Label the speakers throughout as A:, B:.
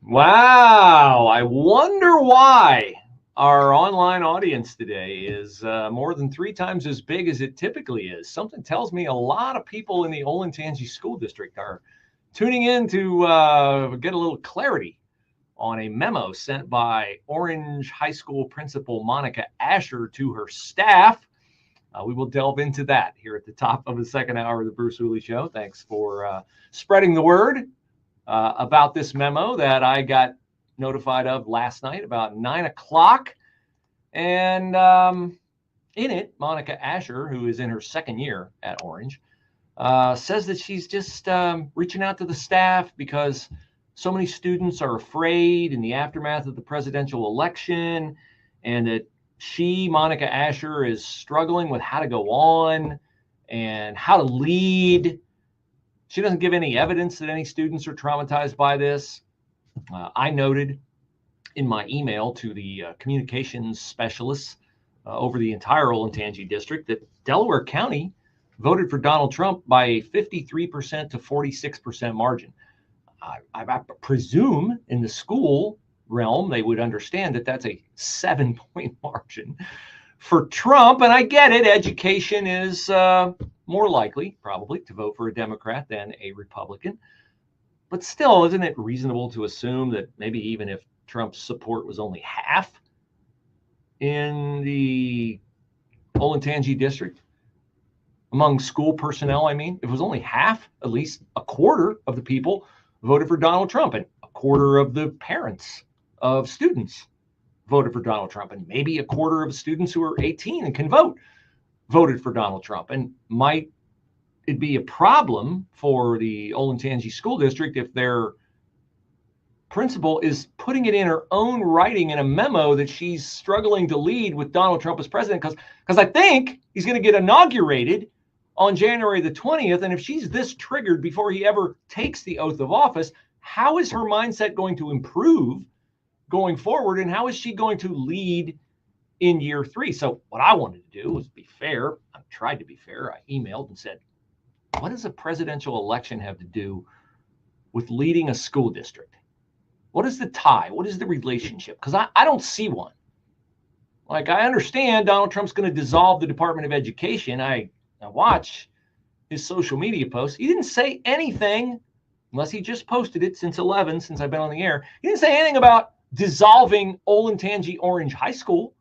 A: Wow, I wonder why our online audience today is more than 3 times as big as it typically is. Something tells me a lot of people in the Olentangy School District are tuning in to get a little clarity on a memo sent by Orange High School Principal Monica Asher to her staff. We will delve into that here at the top of the second hour of the Bruce Hooley Show. Thanks for spreading the word about this memo that I got notified of last night about 9 o'clock. And in it, Monica Asher, who is in her second year at Orange, says that she's just reaching out to the staff because so many students are afraid in the aftermath of the presidential election, and that she, Monica Asher, is struggling with how to go on and how to lead. She doesn't give any evidence that any students are traumatized by this. I noted in my email to the communications specialists over the entire Olentangy district that Delaware County voted for Donald Trump by a 53% to 46% margin. I presume in the school realm, they would understand that that's a 7-point margin for Trump. And I get it. Education is more likely, probably, to vote for a Democrat than a Republican. But still, isn't it reasonable to assume that maybe even if Trump's support was only half in the Olentangy district, among school personnel, I mean, if it was only half, at least a quarter of the people voted for Donald Trump, and a quarter of the parents of students voted for Donald Trump, and maybe a quarter of the students who are 18 and can vote voted for Donald Trump. And might it be a problem for the Olentangy School District if their principal is putting it in her own writing in a memo that she's struggling to lead with Donald Trump as president? Because I think he's going to get inaugurated on January the 20th. And if she's this triggered before he ever takes the oath of office, how is her mindset going to improve going forward? And how is she going to lead in year 3? So what I wanted to do was be fair. I tried to be fair. I emailed and said, what does a presidential election have to do with leading a school district? What is the tie? What is the relationship? Because I don't see one. Like, I understand Donald Trump's going to dissolve the Department of Education. I watch his social media posts. He didn't say anything, unless he just posted it since 11, since I've been on the air. He didn't say anything about dissolving Olentangy Orange High School.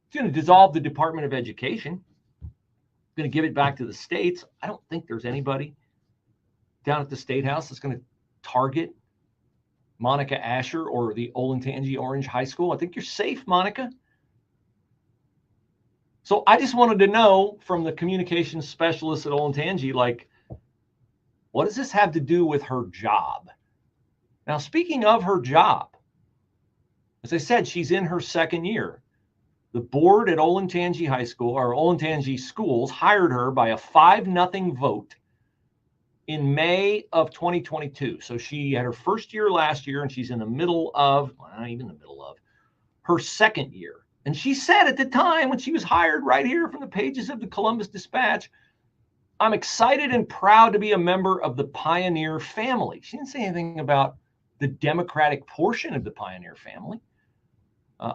A: He's going to dissolve the Department of Education. He's going to give it back to the states. I don't think there's anybody down at the State House that's going to target Monica Asher or the Olentangy Orange High School. I think you're safe, Monica. So I just wanted to know from the communications specialist at Olentangy, like, what does this have to do with her job? Now, speaking of her job, as I said, she's in her second year. The board at Olentangy High School, or Olentangy Schools, hired her by a 5-0 vote in May of 2022. So she had her first year last year, and she's in the middle of, well, not even the middle of, her second year. And she said at the time when she was hired, right here from the pages of the Columbus Dispatch, I'm excited and proud to be a member of the Pioneer family. She didn't say anything about the Democratic portion of the Pioneer family.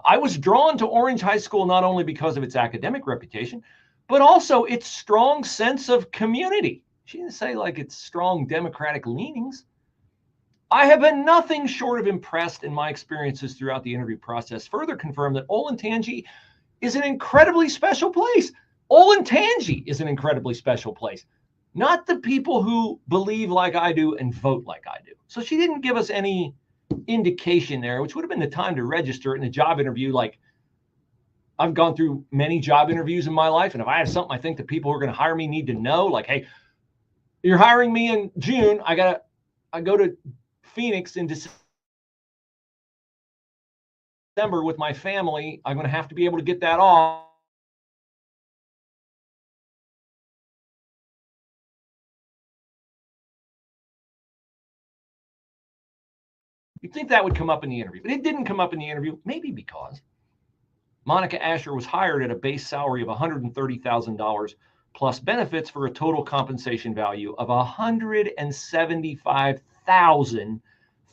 A: I was drawn to Orange High School not only because of its academic reputation, but also its strong sense of community. She didn't say like its strong Democratic leanings. I have been nothing short of impressed, in my experiences throughout the interview process further confirmed that Olentangy is an incredibly special place. Olentangy is an incredibly special place, not the people who believe like I do and vote like I do. So she didn't give us any indication there, which would have been the time to register in a job interview. Like, I've gone through many job interviews in my life, and if I have something I think the people who are going to hire me need to know, like, hey, you're hiring me in June, I go to Phoenix in December with my family, I'm going to have to be able to get that off. You'd think that would come up in the interview, but it didn't come up in the interview, maybe because Monica Asher was hired at a base salary of $130,000 plus benefits for a total compensation value of $175,300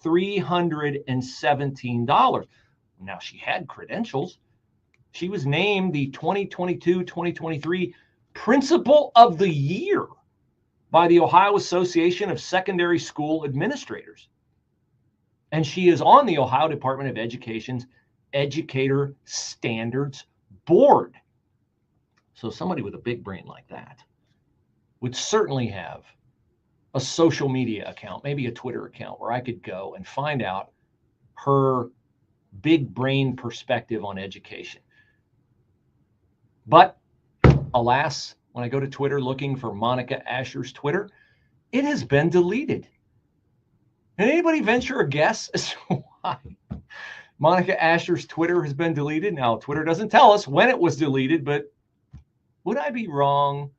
A: $317. Now, she had credentials. She was named the 2022-2023 Principal of the Year by the Ohio Association of Secondary School Administrators. And she is on the Ohio Department of Education's Educator Standards Board. So somebody with a big brain like that would certainly have a social media account, maybe a Twitter account, where I could go and find out her big brain perspective on education. But alas, when I go to Twitter looking for Monica Asher's Twitter, it has been deleted. Can anybody venture a guess as to why Monica Asher's Twitter has been deleted? Now, Twitter doesn't tell us when it was deleted, but would I be wrong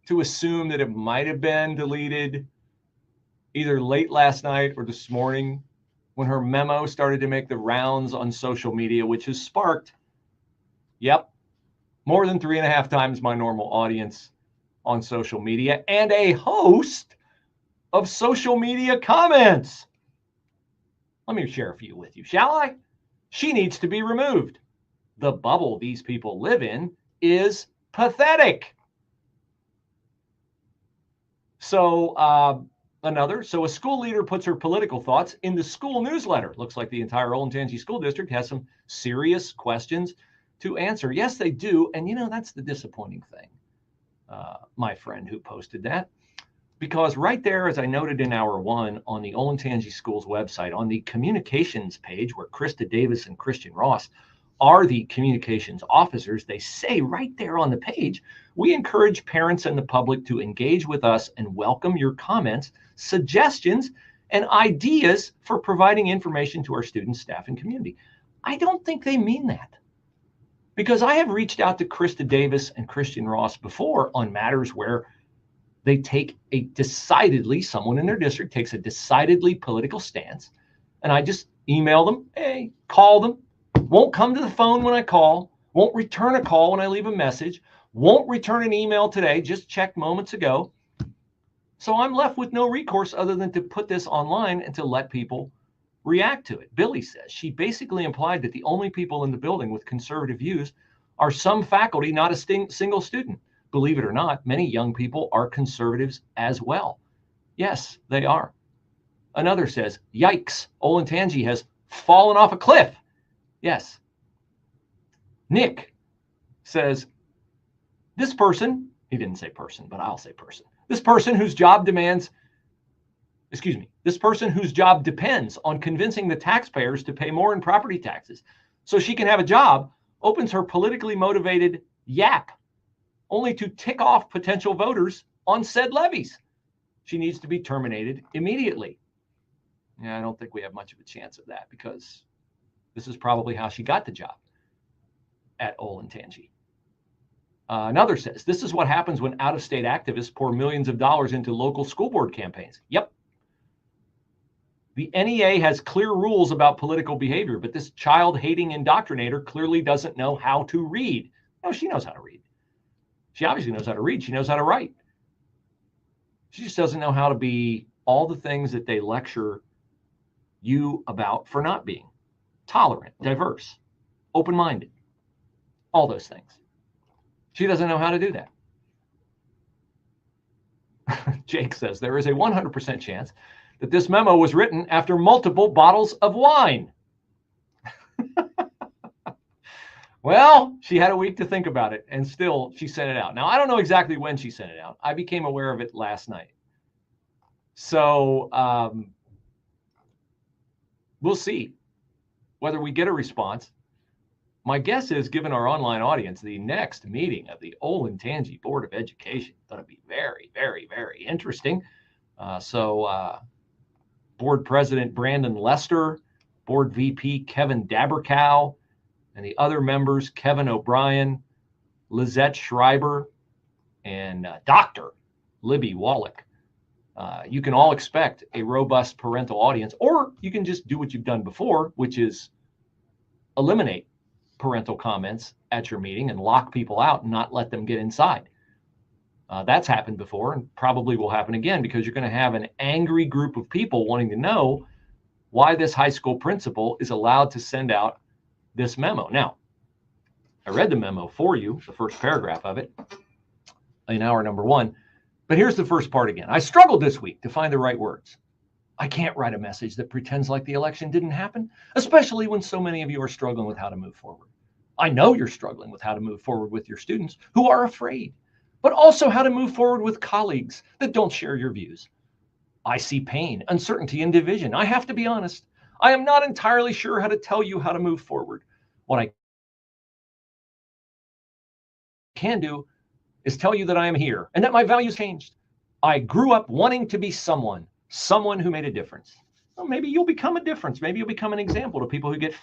A: to assume that it might have been deleted either late last night or this morning when her memo started to make the rounds on social media, which has sparked, more than 3.5 times my normal audience on social media and a host of social media comments? Let me share a few with you, shall I? She needs to be removed. The bubble these people live in is pathetic. So a school leader puts her political thoughts in the school newsletter. Looks like the entire Olentangy School District has some serious questions to answer. Yes, they do. And that's the disappointing thing, my friend who posted that. Because right there, as I noted in hour one on the Olentangy Schools website, on the communications page where Krista Davis and Christian Ross are the communications officers, they say right there on the page, we encourage parents and the public to engage with us and welcome your comments, suggestions, and ideas for providing information to our students, staff, and community. I don't think they mean that. Because I have reached out to Krista Davis and Christian Ross before on matters where they take someone in their district takes a decidedly political stance. And I just email them, hey, call them, won't come to the phone when I call, won't return a call when I leave a message, won't return an email today, just checked moments ago. So I'm left with no recourse other than to put this online and to let people react to it. Billy says she basically implied that the only people in the building with conservative views are some faculty, not a single student. Believe it or not, many young people are conservatives as well. Yes, they are. Another says, yikes, Olentangy has fallen off a cliff. Yes. This person, he didn't say person, but I'll say person. This person whose job depends on convincing the taxpayers to pay more in property taxes so she can have a job, opens her politically motivated yap only to tick off potential voters on said levies. She needs to be terminated immediately. Yeah, I don't think we have much of a chance of that because this is probably how she got the job at Olentangy. Another says, this is what happens when out-of-state activists pour millions of dollars into local school board campaigns. Yep. The NEA has clear rules about political behavior, but this child-hating indoctrinator clearly doesn't know how to read. No, she knows how to read. She obviously knows how to read. She knows how to write. She just doesn't know how to be all the things that they lecture you about for not being. Tolerant, diverse, open-minded, all those things. She doesn't know how to do that. Jake says there is a 100% chance that this memo was written after multiple bottles of wine. Well, she had a week to think about it, and still she sent it out. Now, I don't know exactly when she sent it out. I became aware of it last night. So we'll see whether we get a response. My guess is, given our online audience, the next meeting of the Olentangy Board of Education is going to be very, very, very interesting. Board President Brandon Lester, Board VP Kevin Dabercow, and the other members, Kevin O'Brien, Lizette Schreiber, and Dr. Libby Wallach. You can all expect a robust parental audience, or you can just do what you've done before, which is eliminate parental comments at your meeting and lock people out and not let them get inside. That's happened before and probably will happen again because you're going to have an angry group of people wanting to know why this high school principal is allowed to send out this memo. Now, I read the memo for you, the first paragraph of it, in hour number 1. But here's the first part again. I struggled this week to find the right words. I can't write a message that pretends like the election didn't happen, especially when so many of you are struggling with how to move forward. I know you're struggling with how to move forward with your students who are afraid, but also how to move forward with colleagues that don't share your views. I see pain, uncertainty, and division. I have to be honest. I am not entirely sure how to tell you how to move forward. What I can do is tell you that I am here and that my values changed. I grew up wanting to be someone who made a difference. Well, maybe you'll become a difference. Maybe you'll become an example to people who get fired.